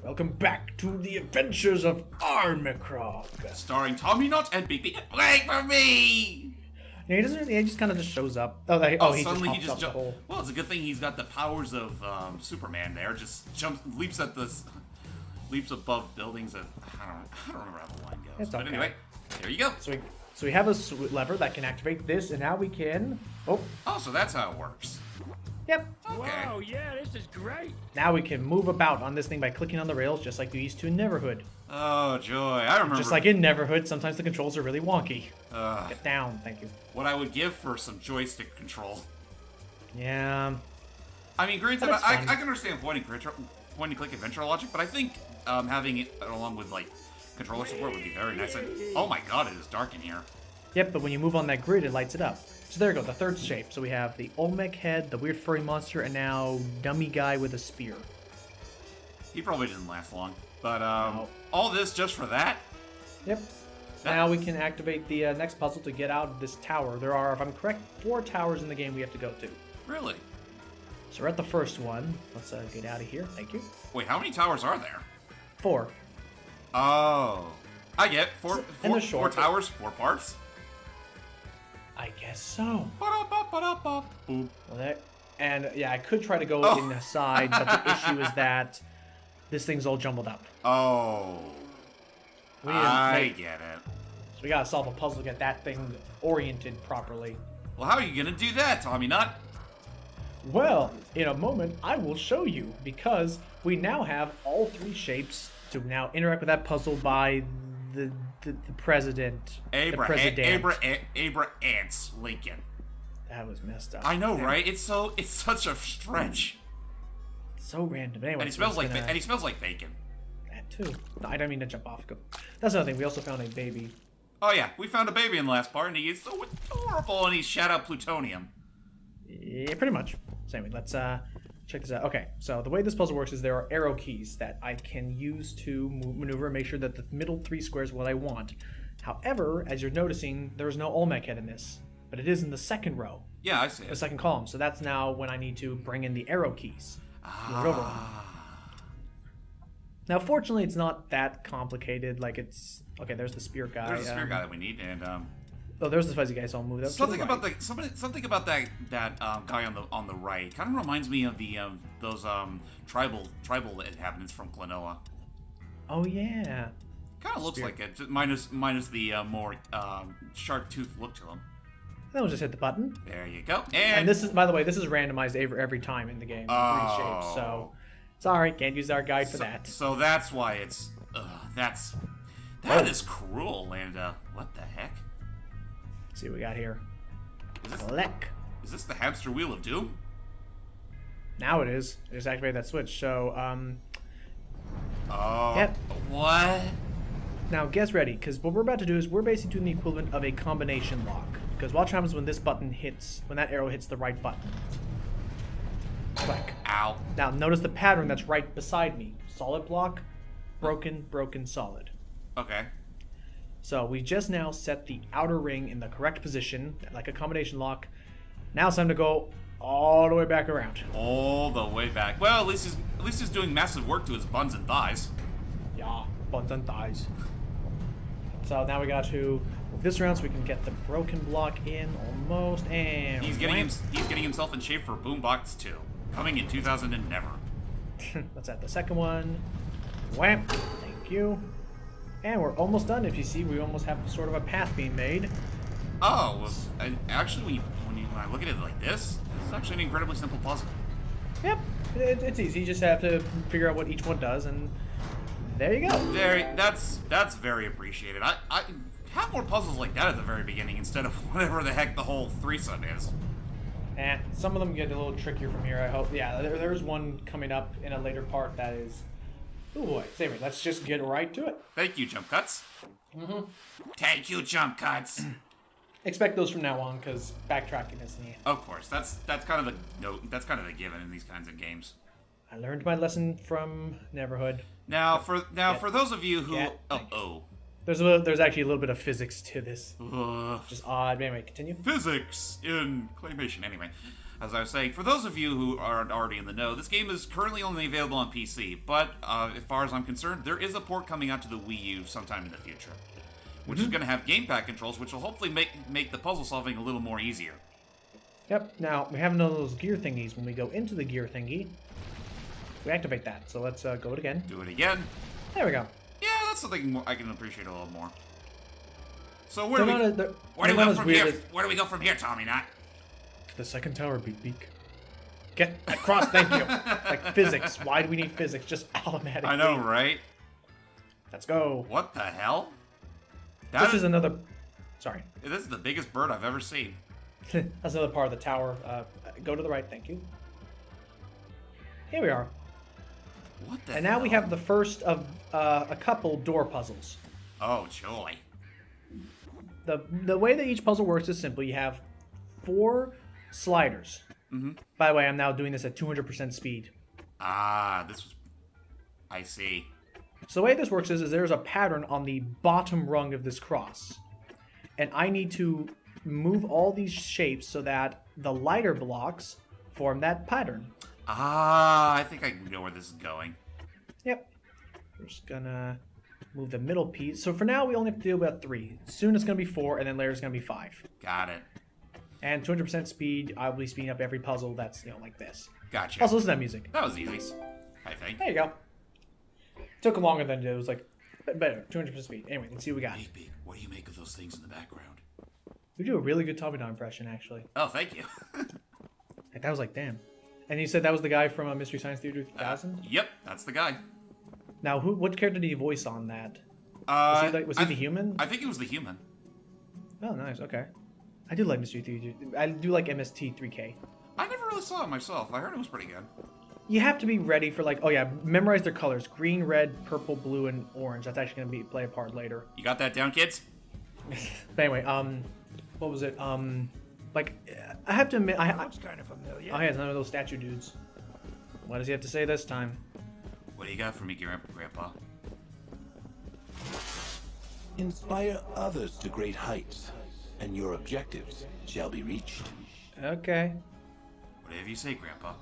Welcome back to the adventures of Armikrog. Starring Tommy Knot and Big B. Wait for me! Yeah, he doesn't. He just kind of just shows up. He Suddenly just hops up the hole. Well, it's a good thing he's got the powers of Superman. There, just leaps above buildings. And I don't remember how the line goes. It's but okay. anyway, there you go. So we have a lever that can activate this, and now we can. Oh, so that's how it works. yep. Okay. Wow, yeah, this is great. Now we can move about on this thing by clicking on the rails, just like we used to in Neverhood. Oh joy, I remember. Just like in Neverhood, sometimes the controls are really wonky. Uh, Get down, thank you. What I would give for some joystick control. Yeah. I mean, granted, But it's I fun. can understand point and click adventure logic, but I think having it along with like controller support would be very nice. And, oh my god, it is dark in here. Yep, but when you move on that grid, it lights it up. So there you go, the third shape. So we have the Olmec head, the weird furry monster, and now dummy guy with a spear. He probably didn't last long. But No. all this just for that? Yep. Now we can activate the next puzzle to get out of this tower. There are, if I'm correct, 4 towers in the game we have to go to. Really? So we're at the first one. Let's get out of here. Thank you. Wait, how many towers are there? 4. Oh. I get And four they're short. towers, 4 parts. I guess so. Ba-da-ba-ba-da-ba. Boom. Well, and yeah, I could try to go Oh. in the side, but the issue is that this thing's all jumbled up. Oh. We need I get it. So we gotta solve a puzzle to get that thing oriented properly. Well, how are you gonna do that, Tommy Nut? Well, in a moment, I will show you, because we now have all 3 shapes to now interact with that puzzle by the president. the president. Abrahams Lincoln. That was messed up. I know, right? It's such a stretch. So random. Anyway, And he smells like bacon. that too. I don't mean to jump off. That's another thing. We also found a baby. Oh yeah, we found a baby in the last part, and he is so adorable, and he's shat out plutonium. Yeah, pretty much. So anyway, let's check this out. Okay, so the way this puzzle works is there are arrow keys that I can use to maneuver and make sure that the middle 3 squares are what I want. However, as you're noticing, there's no Olmec head in this, but it is in the second row, Yeah, I see the it. second column. So that's now when I need to bring in the arrow keys. Move it over. Now, fortunately, it's not that complicated. Like it's okay. There's the spear guy. There's a spear guy that we need, and Oh, there's the fuzzy guy. So I'll move that. something about that guy on the right kind of reminds me of the those tribal inhabitants from Klonoa. Oh yeah. Kind of looks Spear. like it, minus the more sharp tooth look to him. Then we'll just hit the button. There you go. And this is, by the way, this is randomized every time in the game. 3 shapes. So sorry, can't use our guide for that. So that's why it's that is cruel. And what the heck? Let's see what we got here. Is this, Click. is this the hamster wheel of doom? Now it is. Just activate that switch. So Oh. Yep. What? now guess ready, because what we're about to do is we're basically doing the equivalent of a combination lock. Because watch what happens when this button hits, when that arrow hits the right button. Click. Ow. Now notice the pattern that's right beside me. Solid block, broken, broken, solid. Okay. So we just now set the outer ring in the correct position, like a combination lock. Now it's time to go all the way back around. All the way back. Well, at least he's doing massive work to his buns and thighs. Yeah, buns and thighs. So now we got to move this around so we can get the broken block in almost, and He's getting himself in shape for Boombox 2, coming in 2000 and never. Let's add the second one. Wham! Thank you. And we're almost done. If you see, we almost have sort of a path being made. Oh, well, actually, when I look at it like this is actually an incredibly simple puzzle. Yep, it's easy. You just have to figure out what each one does, and there you go. That's very appreciated. I have more puzzles like that at the very beginning instead of whatever the heck the whole threesome is. And some of them get a little trickier from here, I hope. Yeah, there's one coming up in a later part that is... Oh boy. So anyway, let's just get right to it. Thank you, Jump Cuts. Mm-hmm. Thank you, Jump Cuts. Expect those from now on, because backtracking is neat. Of course, that's kind of a note. That's kind of a given in these kinds of games. I learned my lesson from Neverhood. Now, for those of you who There's actually a little bit of physics to this. Ugh. Just odd. Anyway, continue. Physics in claymation. Anyway, As I was saying, for those of you who aren't already in the know, this game is currently only available on PC, but as far as I'm concerned, there is a port coming out to the Wii U sometime in the future, which is going to have gamepad controls, which will hopefully make the puzzle solving a little more easier. Yep. Now, we have none of those gear thingies. When we go into the gear thingy, we activate that. So let's go it again. Do it again. There we go. Yeah, that's something I can appreciate a little more. So where They're do not a- we they're go not as from weird here? as- Where do we go from here, Tommy Knot? The second tower, Beak Beak. Get across, thank you. Like physics. Why do we need physics? Just automatically. I know, right? Let's go. What the hell? This is another... Sorry. This is the biggest bird I've ever seen. That's another part of the tower. Go to the right, thank you. Here we are. What the And hell? now we have the first of a couple door puzzles. Oh, joy. The way that each puzzle works is simple. You have 4 sliders. By the way, I'm now doing this at 200% speed. Ah, this was... I see. So the way this works is there's a pattern on the bottom rung of this cross. And I need to move all these shapes so that the lighter blocks form that pattern. Ah, I think I can know where this is going. Yep. We're just gonna move the middle piece. So for now, we only have to deal with 3. Soon it's gonna be 4, and then later it's gonna be 5. Got it. And 200% speed, I'll be speeding up every puzzle that's, like this. Gotcha. Also, listen to that music. That was easy, I think. There you go. Took longer than it was, like, better. 200% speed. Anyway, let's see what we got. Hey, Big, what do you make of those things in the background? We do a really good Tommy Dog impression, actually. Oh, thank you. Like, that was like, damn. And you said that was the guy from Mystery Science Theater 3000? Yep, that's the guy. Now, what character did he voice on that? Was he the human? I think he was the human. Oh, nice. Okay. I do like Mystery Theater. I do like MST3K. I never really saw it myself. I heard it was pretty good. You have to be ready for, like, oh yeah, memorize their colors. Green, red, purple, blue, and orange. That's actually going to play a part later. You got that down, kids? But anyway, what was it? Like, I have to admit, Looks kind of familiar. oh yeah, it's none of those statue dudes. What does he have to say this time? What do you got for me, Grandpa? Inspire others to great heights, and your objectives shall be reached. Okay. Whatever you say, Grandpa.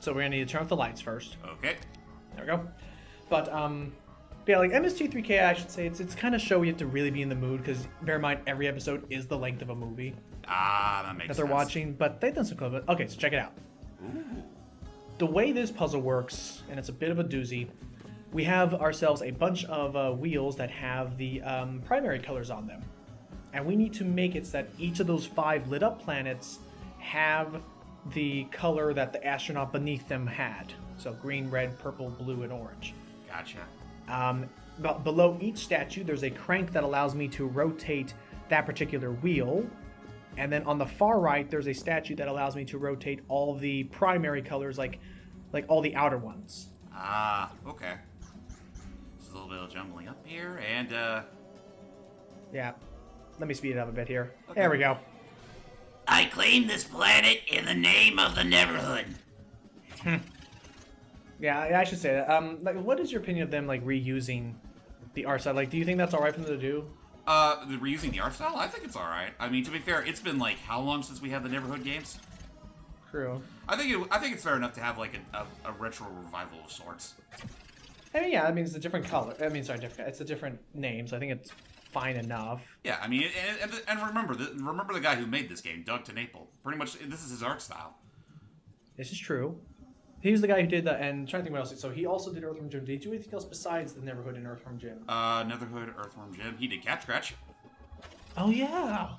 So we're gonna need to turn off the lights first. Okay. There we go. But yeah, like MST3K, I should say, it's kind of show you have to really be in the mood because bear in mind every episode is the length of a movie Ah, that makes that sense. they're watching. But they've done some clever. Okay, so check it out. Ooh. The way this puzzle works, and it's a bit of a doozy, we have ourselves a bunch of wheels that have the primary colors on them. And we need to make it so that each of those 5 lit up planets have the color that the astronaut beneath them had. So green, red, purple, blue, and orange. Gotcha. But below each statue, there's a crank that allows me to rotate that particular wheel. And then on the far right, there's a statue that allows me to rotate all the primary colors, like all the outer ones. Ah, okay. There's a little bit of jumbling up here, and Yeah. Let me speed it up a bit here. There we go. I claim this planet in the name of the Neverhood. Yeah, I should say that. Like, what is your opinion of them like reusing the art style? Like, do you think that's all right for them to do? reusing the art style, I think it's all right. I mean, to be fair, it's been like how long since we had the Neighborhood games? True. I think it's fair enough to have like a retro revival of sorts. I mean, yeah, I mean, it's a different color. I mean, sorry, different. It's a different name, so I think it's fine enough. Yeah, I mean, and remember the guy who made this game, Doug TenNapel. Pretty much, this is his art style. This is true. He was the guy who did that, and I'm trying to think what else. So he also did Earthworm Jim. Did he do anything else besides the Neighborhood and Earthworm Jim? Netherhood, Earthworm Jim. He did Cat Scratch. Oh yeah.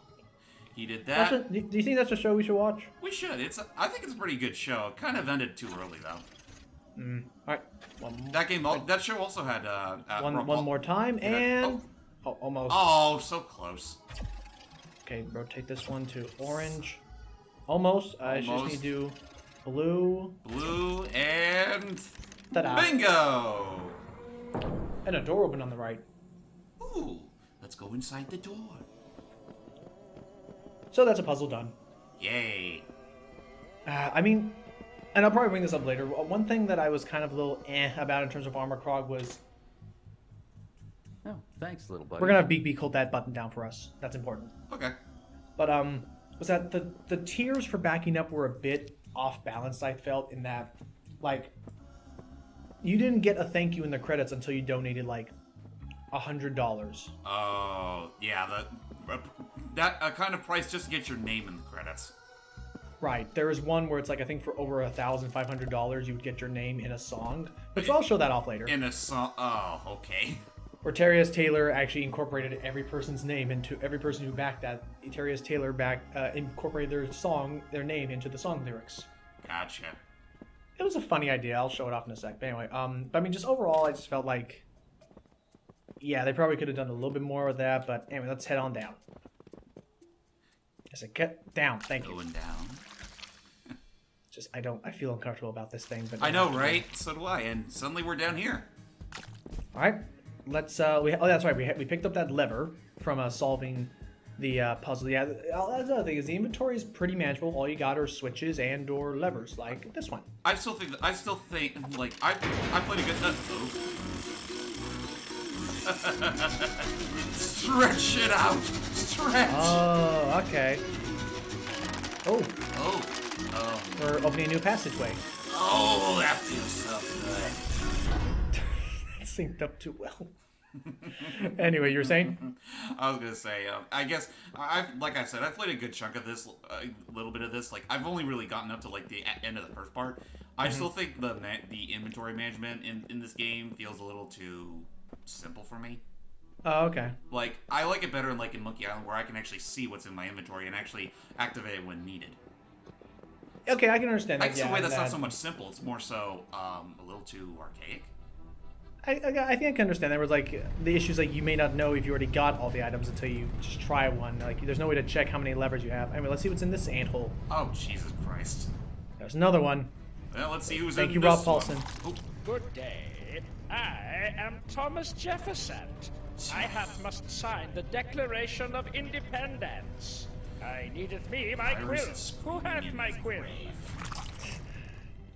He did that. Do you think that's a show we should watch? We should. I think it's a pretty good show. Kind of ended too early though. All right. One more. That show also had One more time, and almost. Oh, so close. Okay, rotate this one to orange. Almost. I just need to do blue. Blue and Ta-da. bingo. And a door open on the right. Ooh, let's go inside the door. So that's a puzzle done. Yay. I mean, and I'll probably bring this up later. One thing that I was kind of a little about in terms of Armikrog was Oh, thanks, little buddy. we're gonna have Beak Beak hold that button down for us. That's important. Okay. But was that the tiers for backing up were a bit off balance. I felt in that, like, you didn't get a thank you in the credits until you donated like $100. Oh, yeah, that kind of price just to get your name in the credits. Right. There is one where it's like, I think for over $1,500 you would get your name in a song, which I'll show that off later. In a song? Oh, okay. Where Terrius Taylor actually incorporated every person's name into every person who backed that. Terrius Taylor incorporated their name into the song lyrics. Gotcha. It was a funny idea. I'll show it off in a sec. But anyway, but I mean, just overall, I just felt like, yeah, they probably could have done a little bit more with that. But anyway, let's head on down. I said, get down. Thank you. Going down. Just, I feel uncomfortable about this thing. But I know, right? So do I. And suddenly we're down here. All right. Let's, that's right. We picked up that lever from solving the puzzle. Yeah, that's the other thing is the inventory is pretty manageable. All you got are switches and or levers like this one. I still think like I played a good stretch it out. Stretch. Oh, okay. Oh. Oh. We're opening a new passageway. Oh, that feels so good. That synced up too well. Anyway, you were saying? I was gonna say, I guess like I said, I've played a good chunk of this, a little bit of this. Like I've only really gotten up to like the end of the first part. I still think the inventory management in this game feels a little too simple for me. Oh, okay. Like I like it better in Monkey Island, where I can actually see what's in my inventory and actually activate it when needed. Okay, I can understand that. I guess in a way that's not so much simple. It's more so a little too archaic. I think I can understand that. Where like the issues like you may not know if you already got all the items until you just try one. Like there's no way to check how many levers you have. Anyway, let's see what's in this anthole. Oh Jesus Christ! There's another one. Well, let's see who's Thank in you, this Rob Paulson. one. Oh. Good day. I am Thomas Jefferson. I must sign the Declaration of Independence. I needeth me my quill. Who hath my quill?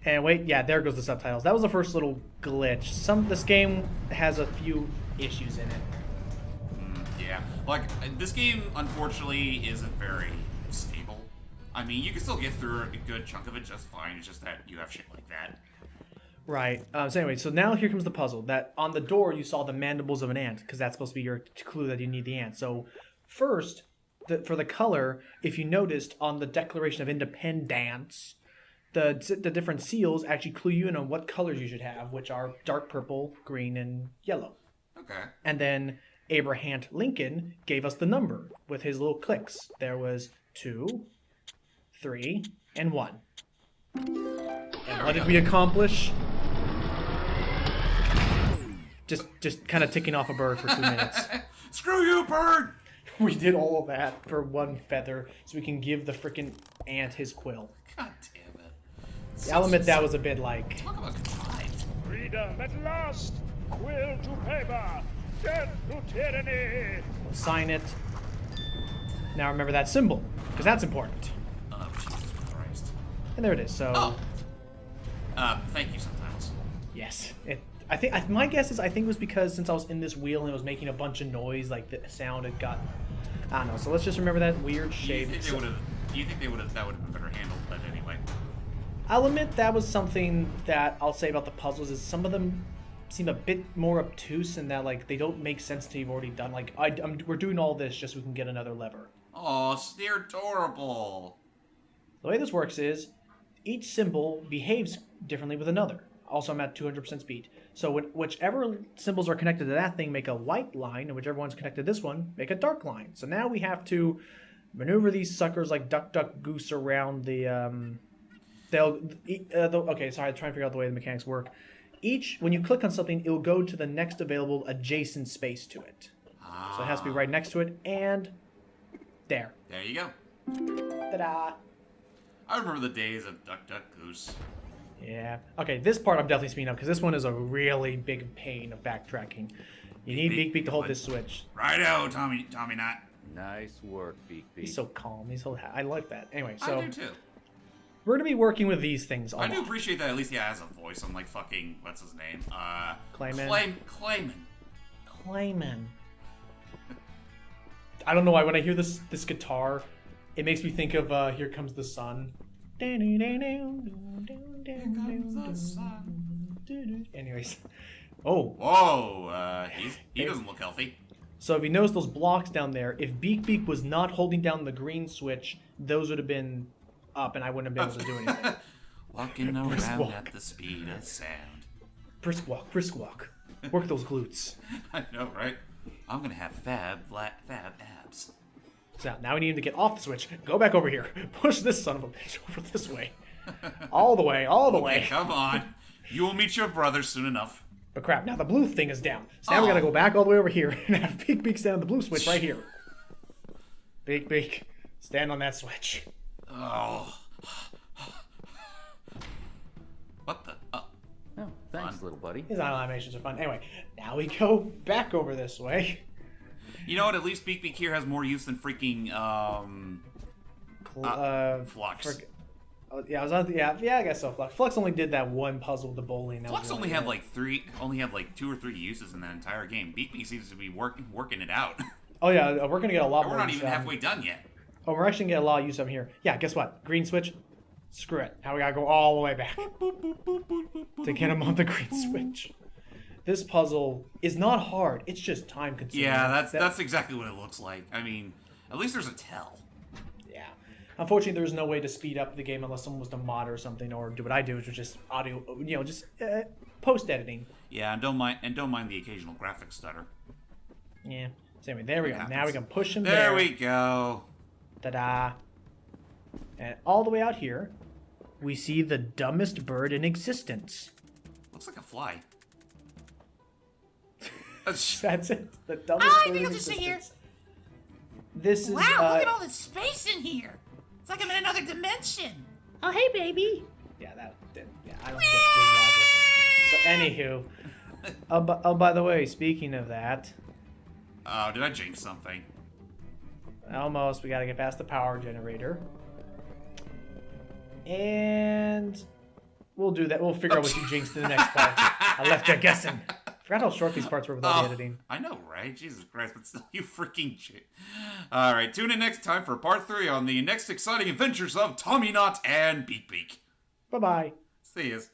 And wait, yeah, there goes the subtitles. That was the first little glitch. This game has a few issues in it. Yeah, like this game unfortunately isn't very stable. I mean, you can still get through a good chunk of it just fine. It's just that you have shit like that. Right. So anyway, so now here comes the puzzle. That on the door you saw the mandibles of an ant, because that's supposed to be your clue that you need the ant. So first, for the color, if you noticed on the Declaration of Independence, the different seals actually clue you in on what colors you should have, which are dark purple, green, and yellow. Okay. And then Abraham Lincoln gave us the number with his little clicks. There was 2, 3, and 1. And what did we accomplish? Just kind of ticking off a bird for 2 minutes. Screw you, bird! We did all of that for 1 feather, so we can give the freaking ant his quill. God damn it. I'll admit that was a bit like... Talk about contrived. Freedom at last. Will to paper. Death to tyranny. We'll sign it. Now remember that symbol, because that's important. Oh, Jesus Christ. And there it is, so... Oh. Thank you, Subtitles. Yes. I think my guess is I think it was because since I was in this wheel and it was making a bunch of noise, like the sound had got... I don't know, so let's just remember that weird shape. Do you think that would have been better handled, but anyway. I'll admit that was something that I'll say about the puzzles is some of them seem a bit more obtuse in that like they don't make sense to you've already done. Like we're doing all this just so we can get another lever. Oh, they're adorable. The way this works is each symbol behaves differently with another. Also, I'm at 200% speed. So whichever symbols are connected to that thing make a white line, and whichever one's connected to this one make a dark line. So now we have to maneuver these suckers like duck, duck, goose around the... okay, sorry, I'm trying to figure out the way the mechanics work. When you click on something, it'll go to the next available adjacent space to it. So it has to be right next to it, and there. There you go. Ta-da! I remember the days of Duck, Duck, Goose. Yeah. Okay, this part I'm definitely speeding up, because this one is a really big pain of backtracking. You need Beak Beak to hold this switch. Righto, Tommy Knot. Nice work, Beak Beak. He's so calm. I like that. Anyway, so... I do too. We're going to be working with these things a lot. I do appreciate that at least he has a voice. I'm like fucking, what's his name? Clayman. Clayman. Clayman. I don't know why when I hear this guitar, It makes me think of Here Comes the Sun. Here comes the sun. Anyways. Oh. Whoa, he doesn't look healthy. So if you notice those blocks down there, if Beak was not holding down the green switch, those would have been up and I wouldn't have been able to do anything. Walking around at the speed of sound. Brisk walk. Work those glutes. I know, right? I'm going to have fab abs. So now we need him to get off the switch. Go back over here. Push this son of a bitch over this way. All the way. Okay, come on. You will meet your brother soon enough. But crap, now the blue thing is down. So now we gotta go back all the way over here and have Beak stand on the blue switch right here. Beak, stand on that switch. Oh. What the? Oh, thanks, little buddy. His animations are fun. Anyway, now we go back over this way. You know what? At least Beak here has more use than freaking Flux. Yeah, I guess so. Flux only did that one puzzle with the bowling. Flux only had like 2 or 3 uses in that entire game. Beak seems to be working it out. Oh yeah, we're gonna get a lot more. We're not even halfway done yet. Oh, we're actually gonna get a lot of use of here. Yeah, guess what? Green switch. Screw it. Now we gotta go all the way back to get him on the green switch. This puzzle is not hard. It's just time consuming. Yeah, that's exactly what it looks like. I mean, at least there's a tell. Yeah. Unfortunately, there's no way to speed up the game unless someone was to mod or something, or do what I do, which is just audio, just post editing. Yeah, and don't mind the occasional graphic stutter. Yeah. So anyway, there we go. Happens. Now we can push him there. There we go. Ta-da. And all the way out here, we see the dumbest bird in existence. Looks like a fly. That's it. The dumbest I bird think in I'll just sit here. existence. This is Wow, look at all this space in here. It's like I'm in another dimension. Oh, hey, baby. Yeah, I don't get the logic. So, anywho, by the way, speaking of that, Oh, did I jinx something? almost, we gotta get past the power generator, and we'll do that. We'll figure out what you jinxed in the next part. I left you guessing. Forgot how short these parts were without the editing. I know, right? Jesus Christ, but still, you freaking shit. All right, tune in next time for part 3 on the next exciting adventures of Tommy Knot and Beak. Bye bye. See yas.